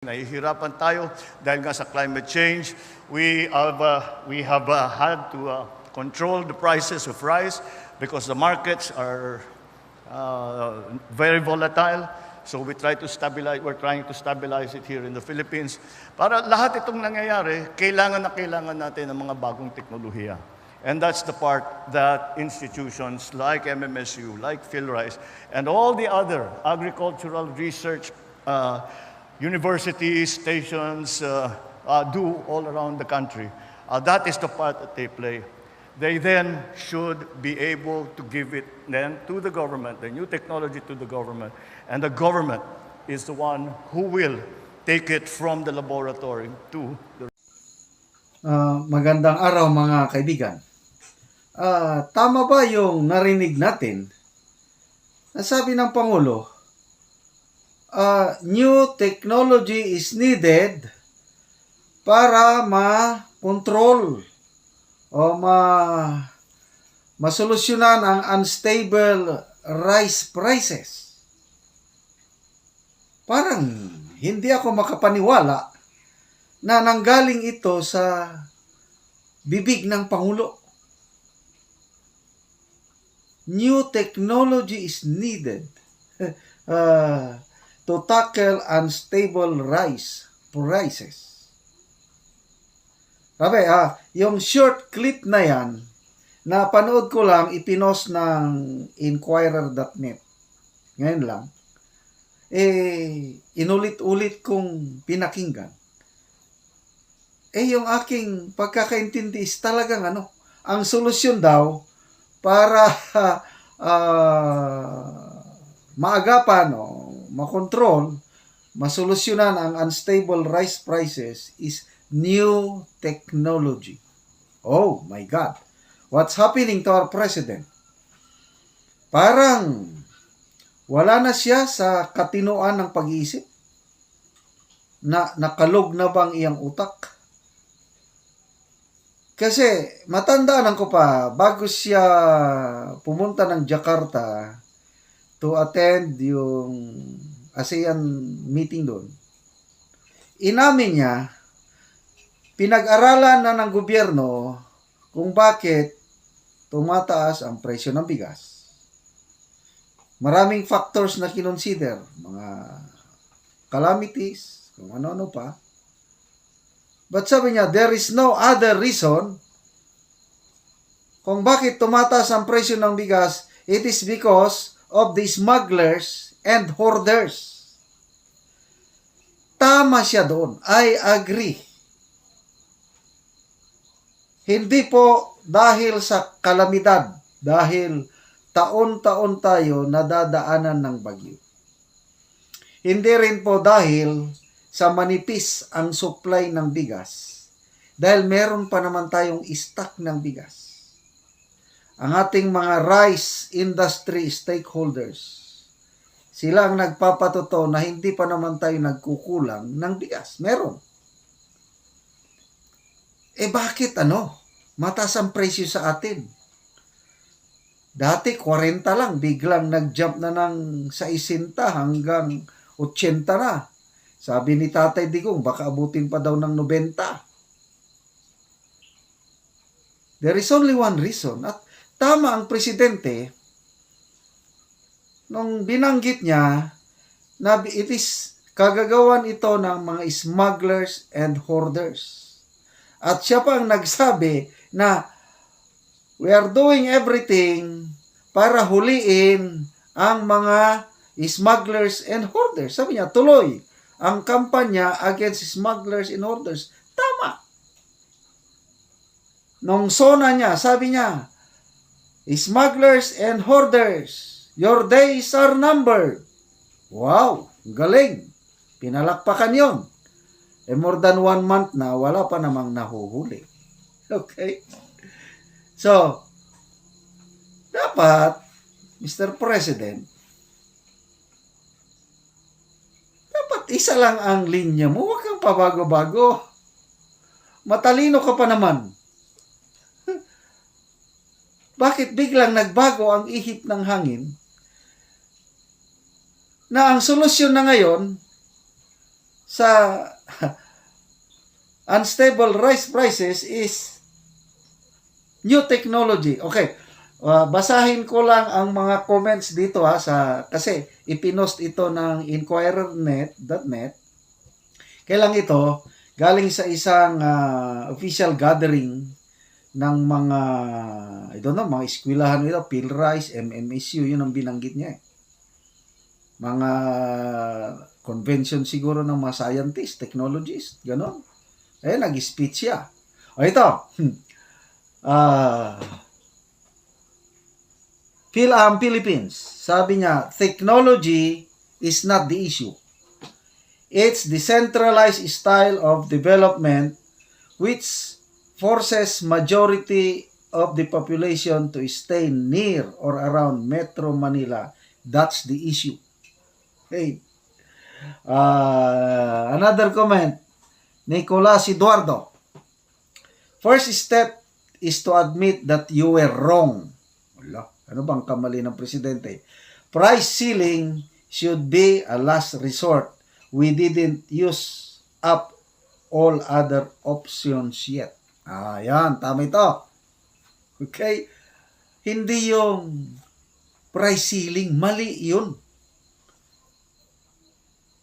Nahihirapan tayo dahil nga sa climate change. We have had to control the prices of rice because the markets are very volatile. So we're trying to stabilize it here in the Philippines. Para lahat itong nangyayari, kailangan natin ng mga bagong teknolohiya. And that's the part that institutions like MMSU, like PhilRice, and all the other agricultural research universities, stations do all around the country. That is the part that they play. They then should be able to give it then to the government, the new technology to the government, and the government is the one who will take it from the laboratory to the... Magandang araw mga kaibigan. Tama ba yung narinig natin? Nasabi ng Pangulo, new technology is needed para ma-control o masolusyonan ang unstable rice prices. Parang hindi ako makapaniwala na nanggaling ito sa bibig ng Pangulo. New technology is needed to tackle unstable rice prices. Sabi, yung short clip na yan, napanood ko lang, ipinost ng Inquirer.net. Ngayon lang. Inulit-ulit kong pinakinggan. Yung aking pagkakaintindi is talagang ang solusyon daw para maagapan o makontrol, masolusyonan ang unstable rice prices is new technology. Oh my God. What's happening to our president? Parang wala na siya sa katinoan ng pag-iisip. Nakalog na bang iyang utak? Kasi matandaan ko pa, bago siya pumunta ng Jakarta to attend yung ASEAN meeting doon, inamin niya, pinag-aralan na ng gobyerno kung bakit tumataas ang presyo ng bigas. Maraming factors na kinonsider, mga calamities, kung ano-ano pa. But sabi niya, there is no other reason kung bakit tumataas ang presyo ng bigas. It is because of the smugglers and hoarders. Tama siya doon. I agree. Hindi po dahil sa kalamidad, dahil taon-taon tayo nadadaanan ng bagyo. Hindi rin po dahil sa manipis ang supply ng bigas, dahil meron pa naman tayong stock ng bigas. Ang ating mga rice industry stakeholders, sila ang nagpapatotoo na hindi pa naman tayo nagkukulang ng bigas. Meron. Bakit mataas ang presyo sa atin? Dati 40 lang, biglang nag-jump na ng 60 hanggang 80 na. Sabi ni Tatay Digong, baka abutin pa daw ng 90. There is only one reason. At tama ang presidente nung binanggit niya na it is kagagawan ito ng mga smugglers and hoarders. At siya pa ang nagsabi na we are doing everything para huliin ang mga smugglers and hoarders. Sabi niya, tuloy ang kampanya against smugglers and hoarders. Tama. Nung sona niya, sabi niya, smugglers and hoarders, your days are numbered. Wow, galing. Pinalakpakan yon. More than 1 month na, wala pa namang nahuhuli. Okay? So, dapat, Mr. President, dapat isa lang ang linya mo. Huwag kang pabago-bago. Matalino ka pa naman. Bakit biglang nagbago ang ihip ng hangin na ang solusyon na ngayon sa unstable rice prices is new technology. Okay. Basahin ko lang ang mga comments dito kasi ipinost ito ng inquirernet.net. Kailang ito galing sa isang official gathering ng mga I don't know, mga eskwelahan ito, PhilRice, MMSU, yun ang binanggit niya. Mga convention siguro ng mga scientists, technologists, gano'n. Nag-speech siya. Ito. Philippines, sabi niya, technology is not the issue. It's the centralized style of development which forces majority of the population to stay near or around Metro Manila. That's the issue. Okay. Another comment, Nicolas Eduardo. First step is to admit that you were wrong. Wala. Ano bang kamali ng presidente? Price ceiling should be a last resort. We didn't use up all other options yet. Yan, tama ito. Okay? Hindi yung price ceiling, mali yun.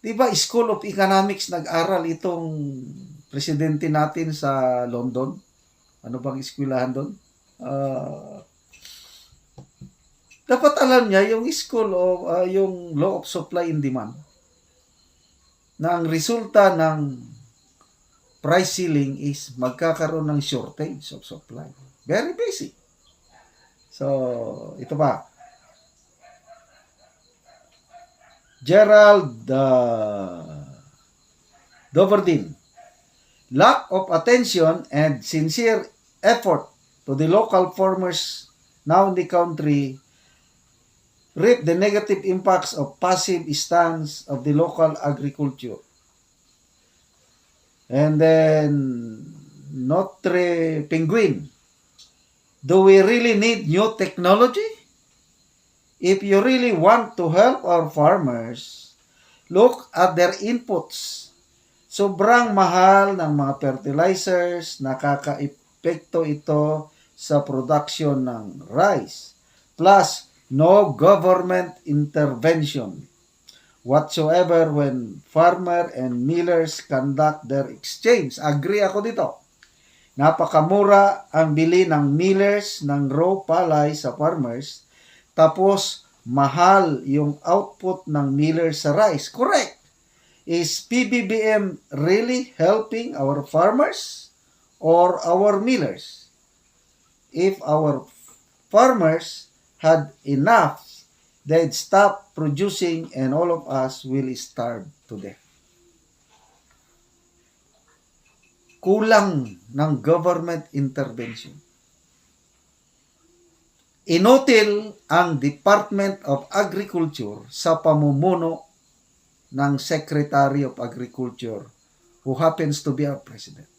Diba, School of Economics nag-aral itong presidente natin sa London? Ano bang eskwelahan doon? Dapat alam niya yung yung law of supply and demand na ang resulta ng price ceiling is magkakaroon ng shortage of supply. Very basic. So, ito pa. Gerald Doverdin. Lack of attention and sincere effort to the local farmers now in the country reap the negative impacts of passive stance of the local agriculture. And then, Notre Penguin. Do we really need new technology? If you really want to help our farmers, look at their inputs. Sobrang mahal ng mga fertilizers, nakaka-epekto ito sa production ng rice. Plus, no government intervention whatsoever when farmer and millers conduct their exchange. Agree ako dito. Napakamura ang bili ng millers ng raw palay sa farmers, tapos mahal yung output ng millers sa rice. Correct. Is PBBM really helping our farmers or our millers? If our farmers had enough, they'd stop producing and all of us will starve to death. Kulang ng government intervention. Inutil ang Department of Agriculture sa pamumuno ng Secretary of Agriculture who happens to be our President.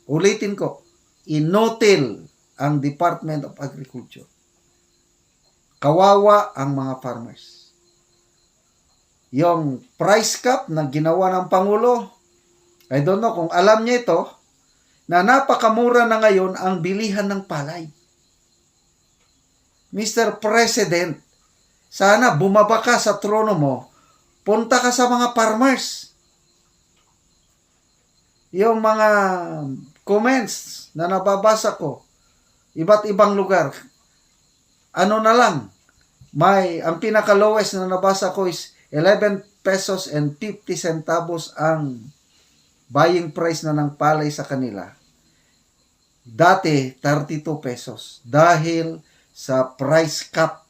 Ulitin ko, inutil ang Department of Agriculture. Kawawa ang mga farmers. Yung price cap na ginawa ng Pangulo, I don't know kung alam niya ito, na napakamura na ngayon ang bilihan ng palay. Mr. President, sana bumaba ka sa trono mo, punta ka sa mga farmers. Yung mga comments na nababasa ko, iba't ibang lugar, ano na lang, ang pinaka-lowest na nabasa ko is 11 pesos and 50 centavos ang buying price na ng palay sa kanila. Dati, 32 pesos dahil sa price cap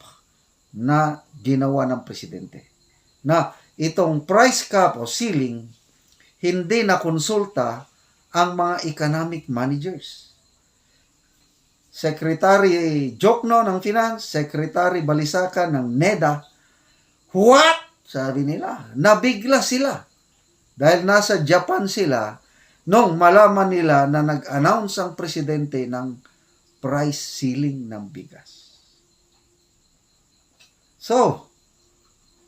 na ginawa ng presidente. Na itong price cap o ceiling, hindi na konsulta ang mga economic managers. Secretary Jokno ng Finance, Secretary Balisaka ng NEDA, what? Sabi nila, nabigla sila. Dahil nasa Japan sila, nung malaman nila na nag-announce ang presidente ng price ceiling ng bigas. So,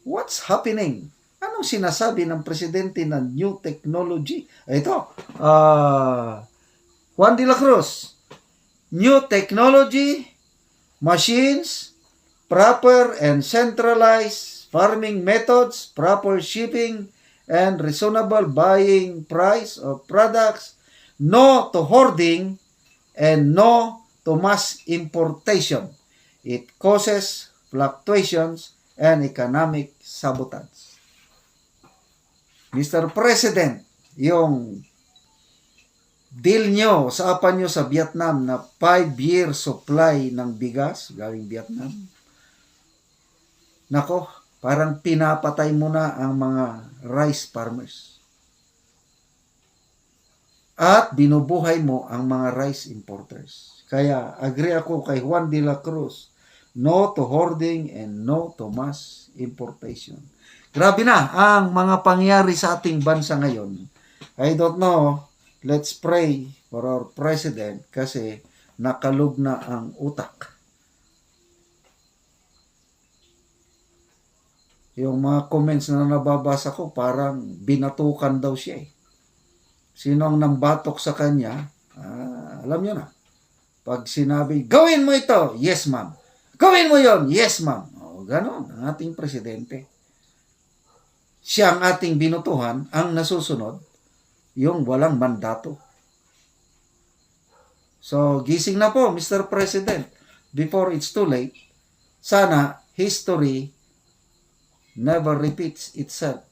what's happening? Ano Anong sinasabi ng presidente ng new technology? Ito, Juan de la Cruz. New technology, machines, proper and centralized farming methods, proper shipping, and reasonable buying price of products, no to hoarding, and no to mass importation. It causes fluctuations and economic sabotage. Mr. President, yung deal nyo, usapan nyo sa Vietnam na 5-year supply ng bigas galing Vietnam, nako, parang pinapatay mo na ang mga rice farmers. At binubuhay mo ang mga rice importers. Kaya agree ako kay Juan de la Cruz, no to hoarding and no to mass importation. Grabe na ang mga pangyari sa ating bansa ngayon. I don't know, let's pray for our president kasi nakalug na ang utak. Yung mga comments na nababasa ko, parang binatukan daw siya eh. Sino ang nambatok sa kanya, alam nyo na. Pag sinabi, gawin mo ito, yes ma'am. Gawin mo yon, yes ma'am. O, ganon, ang ating presidente. Siya ang ating binutuhan, ang nasusunod, yung walang mandato. So, gising na po, Mr. President. Before it's too late, sana history never repeats itself.